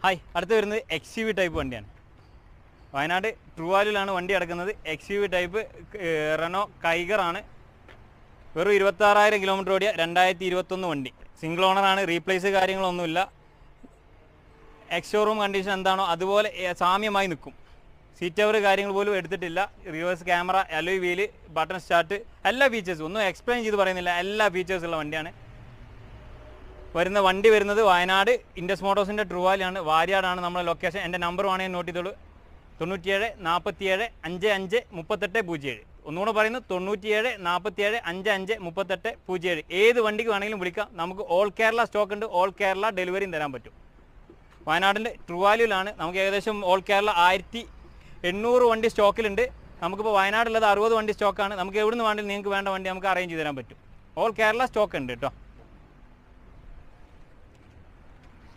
Hi, അടുത്ത് വരുന്നത് XUV type വണ്ടിയാണ്. വയനാട് ട്രൂവാലിലാണ് വണ്ടി കിടക്കുന്നത്. XUV ടൈപ്പ് റെനോ കൈഗറാണ്. വെറും 26,000 കിലോമീറ്റർ ഓടിയ 2021 വണ്ടി. സിംഗിൾ ഓണറാണ്. റീപ്ലേസ് കാര്യങ്ങളൊന്നുമില്ല. ഷോറൂം കണ്ടീഷൻ എന്താണോ അതുപോലെ സാമ്യമായി നിൽക്കും. സീറ്റ് കവർ കാര്യങ്ങൾ പോലും എടുത്തിട്ടില്ല. Reverse camera, alloy wheel, button start, എല്ലാ ഫീച്ചേഴ്സും ഒന്നും എക്സ്പ്ലെയിൻ ചെയ്ത് പറയുന്നില്ല. എല്ലാ ഫീച്ചേഴ്സുള്ള വണ്ടിയാണ്. വണ്ടി വരുന്നത് വയനാട് ഇൻഡസ് മോട്ടോഴ്സിൻ്റെ ട്രൂവാലിയാണ്. വാര്യാടാണ് നമ്മുടെ ലൊക്കേഷൻ. എൻ്റെ നമ്പർ വേണമെങ്കിൽ നോട്ട് ചെയ്തോളൂ. 97 47 55 38 07. ഒന്നുകൂടെ പറയുന്നു, 97 47 55 38 07. ഏത് വണ്ടിക്ക് വേണമെങ്കിലും വിളിക്കാം. നമുക്ക് ഓൾ കേരള സ്റ്റോക്ക് ഉണ്ട്. ഓൾ കേരള ഡെലിവറിയും തരാൻ പറ്റും. വയനാടിൻ്റെ ട്രൂവാലിയിലാണ്. നമുക്ക് ഏകദേശം ഓൾ കേരള 1800 വണ്ടി സ്റ്റോക്കിലുണ്ട്. നമുക്കിപ്പോൾ വയനാടുള്ളത് 60 വണ്ടി സ്റ്റോക്കാണ്. നമുക്ക് എവിടെ നിന്ന് വേണമെങ്കിലും നിങ്ങൾക്ക് വേണ്ട വണ്ടി നമുക്ക് അറേഞ്ച് ചെയ്ത് തരാൻ പറ്റും. ഓൾ കേരള സ്റ്റോക്ക് ഉണ്ട് കേട്ടോ.